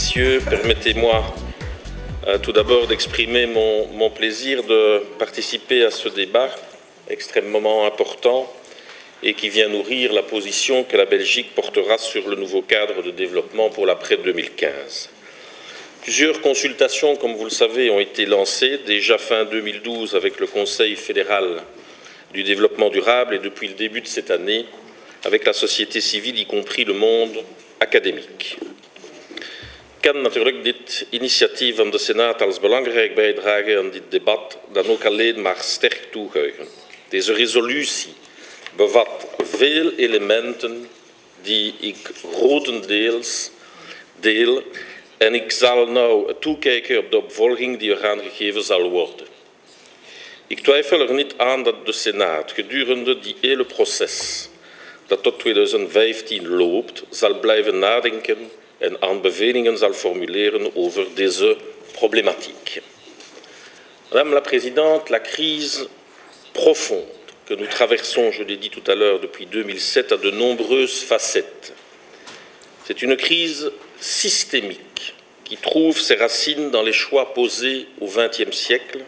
messieurs, permettez-moi tout d'abord d'exprimer mon plaisir de participer à ce débat extrêmement important et qui vient nourrir la position que la Belgique portera sur le nouveau cadre de développement pour l'après 2015. Plusieurs consultations, comme vous le savez, ont été lancées déjà fin 2012 avec le Conseil fédéral du développement durable et depuis le début de cette année avec la société civile, y compris le monde academique. Ik kan natuurlijk dit initiatief van de Senaat als belangrijk bijdragen aan dit debat dan ook alleen maar sterk toejuichen. Deze resolutie bevat veel elementen die ik grotendeels deel en ik zal nu toekijken op de opvolging die eraan gegeven zal worden. Ik twijfel er niet aan dat de Senaat gedurende die hele proces dat tot 2015 loopt, zal blijven nadenken en aanbevelingen zal formuleren over deze problématique. Madame la Présidente, la crise profonde que nous traversons, je l'ai dit tout à l'heure, depuis 2007, a de nombreuses facettes. C'est une crise systémique qui trouve ses racines dans les choix posés au XXe siècle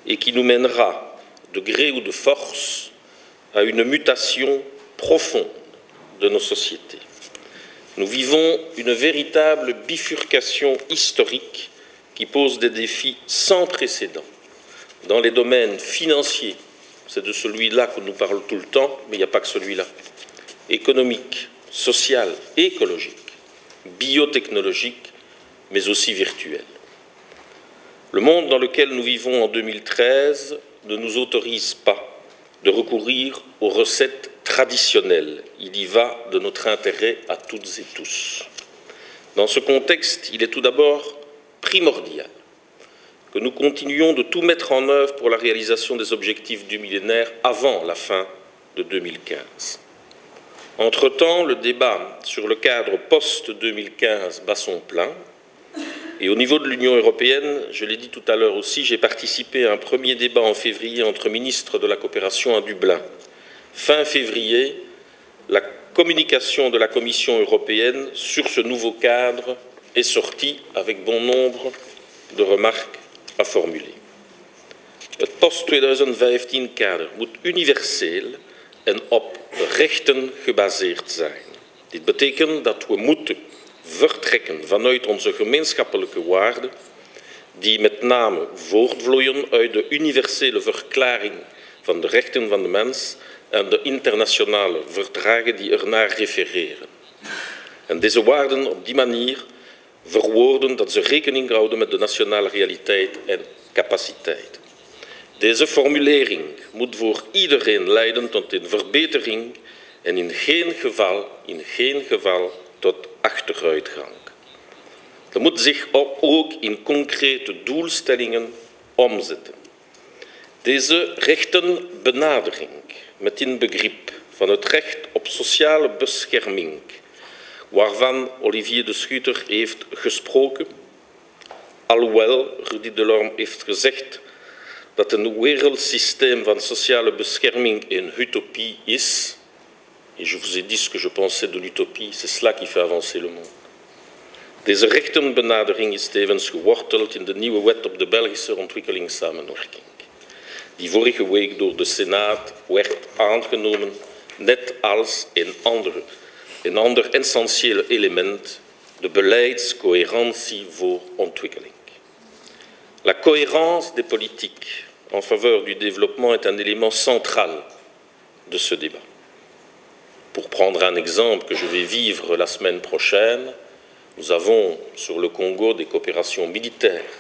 et qui nous mènera, de gré ou de force, à une mutation profonde de nos sociétés. Nous vivons une véritable bifurcation historique qui pose des défis sans précédent dans les domaines financiers, c'est de celui-là que nous parlons tout le temps, mais il n'y a pas que celui-là, économique, social, écologique, biotechnologique, mais aussi virtuel. Le monde dans lequel nous vivons en 2013 ne nous autorise pas de recourir aux recettes traditionnelles. Il y va de notre intérêt à toutes et tous. Dans ce contexte, il est tout d'abord primordial que nous continuions de tout mettre en œuvre pour la réalisation des objectifs du millénaire avant la fin de 2015. Entre-temps, le débat sur le cadre post-2015 bat son plein. Et au niveau de l'Union européenne, je l'ai dit tout à l'heure aussi, j'ai participé à un premier débat en février entre ministres de la coopération à Dublin. Fin février, la communication de la Commission européenne sur ce nouveau cadre est sortie avec bon nombre de remarques à formuler. Het post-2015 kader moet universeel en op rechten gebaseerd zijn. Dit betekent dat we moeten vertrekken vanuit onze gemeenschappelijke waarden, die met name voortvloeien uit de universele verklaring van de rechten van de mens en de internationale verdragen die ernaar refereren. En deze waarden op die manier verwoorden dat ze rekening houden met de nationale realiteit en capaciteit. Deze formulering moet voor iedereen leiden tot een verbetering en in geen geval tot achteruitgang. Dat moet zich ook in concrete doelstellingen omzetten. Deze rechtenbenadering met inbegrip van het recht op sociale bescherming, waarvan Olivier de Schutter heeft gesproken, alhoewel Rudy Delorme heeft gezegd dat een wereldsysteem van sociale bescherming een utopie is. Et je vous ai dit ce que je pensais de l'utopie, c'est cela qui fait avancer le monde. Deze rechtenbenadering is tevens geworteld in de nieuwe wet op de Belgische ontwikkelingssamenwerking, die vorige week door de Senaat werd aangenomen, net als een ander essentieel element, de beleidscoherentie voor ontwikkeling. La cohérence des politiques en faveur du développement est un élément central de ce débat. Pour prendre un exemple que je vais vivre la semaine prochaine, nous avons sur le Congo des coopérations militaires.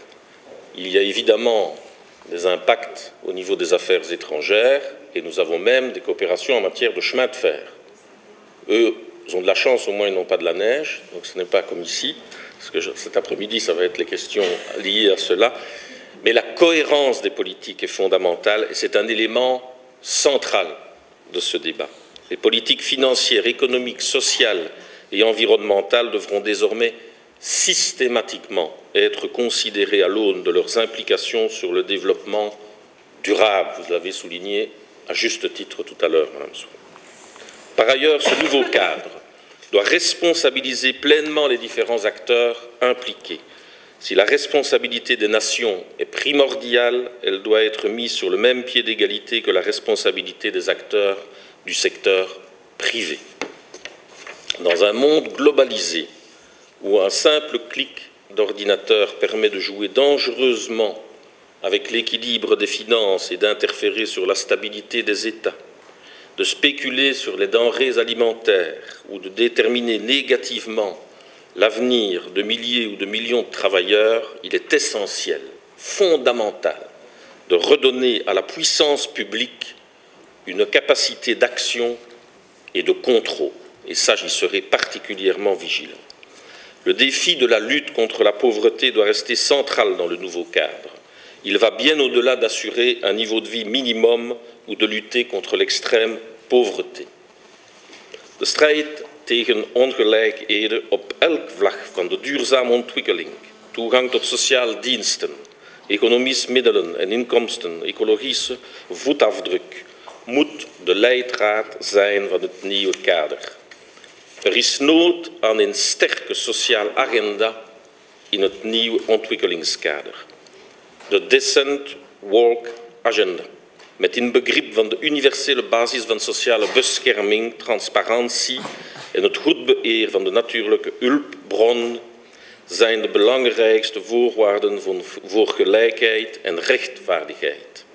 Il y a évidemment des impacts au niveau des affaires étrangères et nous avons même des coopérations en matière de chemin de fer. Eux, ils ont de la chance, au moins ils n'ont pas de la neige, donc ce n'est pas comme ici, parce que cet après-midi, ça va être les questions liées à cela. Mais la cohérence des politiques est fondamentale et c'est un élément central de ce débat. Les politiques financières, économiques, sociales et environnementales devront désormais systématiquement être considérées à l'aune de leurs implications sur le développement durable. Vous l'avez souligné à juste titre tout à l'heure, Madame Sow. Par ailleurs, ce nouveau cadre doit responsabiliser pleinement les différents acteurs impliqués. Si la responsabilité des nations est primordiale, elle doit être mise sur le même pied d'égalité que la responsabilité des acteurs du secteur privé. Dans un monde globalisé, où un simple clic d'ordinateur permet de jouer dangereusement avec l'équilibre des finances et d'interférer sur la stabilité des États, de spéculer sur les denrées alimentaires ou de déterminer négativement l'avenir de milliers ou de millions de travailleurs, il est essentiel, fondamental, de redonner à la puissance publique une capacité d'action et de contrôle. Et ça, j'y serai particulièrement vigilant. Le défi de la lutte contre la pauvreté doit rester central dans le nouveau cadre. Il va bien au-delà d'assurer un niveau de vie minimum ou de lutter contre l'extrême pauvreté. De strijd tegen ongelijkheden op elk vlak van de duurzame ontwikkeling, toegang tot sociale diensten, economische middelen en inkomsten, ecologische voetafdruk, moet de leidraad zijn van het nieuwe kader. Er is nood aan een sterke sociale agenda in het nieuwe ontwikkelingskader. De Decent Work Agenda, met in begrip van de universele basis van sociale bescherming, transparantie en het goed beheer van de natuurlijke hulpbron, zijn de belangrijkste voorwaarden voor gelijkheid en rechtvaardigheid.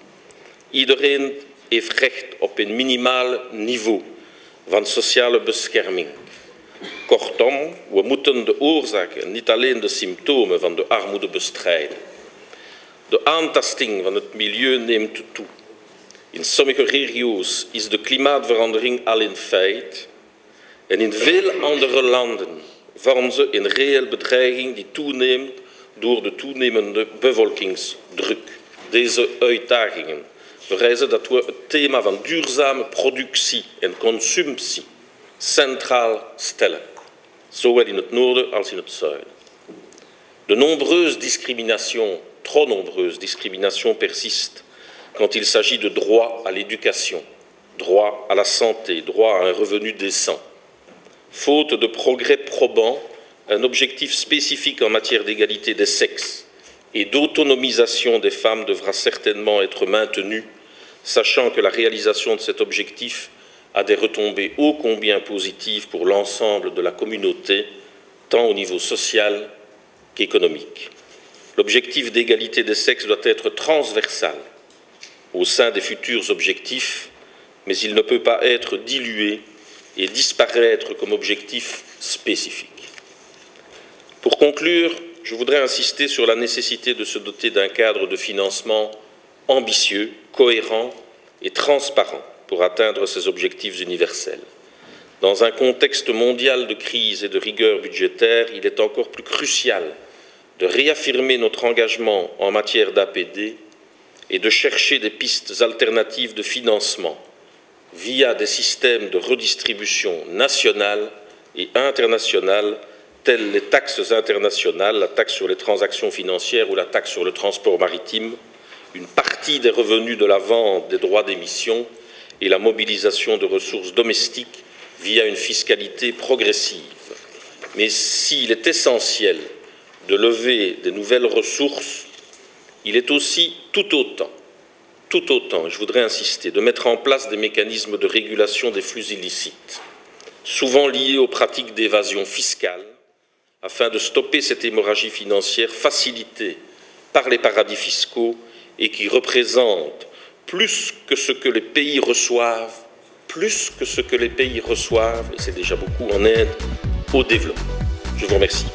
Iedereen heeft recht op een minimaal niveau van sociale bescherming. Kortom, we moeten de oorzaken, niet alleen de symptomen van de armoede bestrijden. De aantasting van het milieu neemt toe. In sommige regio's is de klimaatverandering al een feit en in veel andere landen vormen ze een reële bedreiging die toeneemt door de toenemende bevolkingsdruk. Deze uitdagingen vereisen dat we het thema van duurzame productie en consumptie centraal stellen, zowel in het noorden als in het zuiden. De nombreuses discriminations, trop nombreuses discriminations persistent quand il s'agit de droit à l'éducation, droit à la santé, droit à un revenu décent. Faute de progrès probants, un objectif spécifique en matière d'égalité des sexes et d'autonomisation des femmes devra certainement être maintenu, sachant que la réalisation de cet objectif a des retombées ô combien positives pour l'ensemble de la communauté, tant au niveau social qu'économique. L'objectif d'égalité des sexes doit être transversal au sein des futurs objectifs, mais il ne peut pas être dilué et disparaître comme objectif spécifique. Pour conclure, je voudrais insister sur la nécessité de se doter d'un cadre de financement ambitieux, cohérent et transparent pour atteindre ces objectifs universels. Dans un contexte mondial de crise et de rigueur budgétaire, il est encore plus crucial de réaffirmer notre engagement en matière d'APD et de chercher des pistes alternatives de financement via des systèmes de redistribution nationale et internationale telles les taxes internationales, la taxe sur les transactions financières ou la taxe sur le transport maritime, une partie des revenus de la vente des droits d'émission et la mobilisation de ressources domestiques via une fiscalité progressive. Mais s'il est essentiel de lever de nouvelles ressources, il est aussi tout autant, je voudrais insister, de mettre en place des mécanismes de régulation des flux illicites, souvent liés aux pratiques d'évasion fiscale, afin de stopper cette hémorragie financière facilitée par les paradis fiscaux et qui représente plus que ce que les pays reçoivent, et c'est déjà beaucoup en aide au développement. Je vous remercie.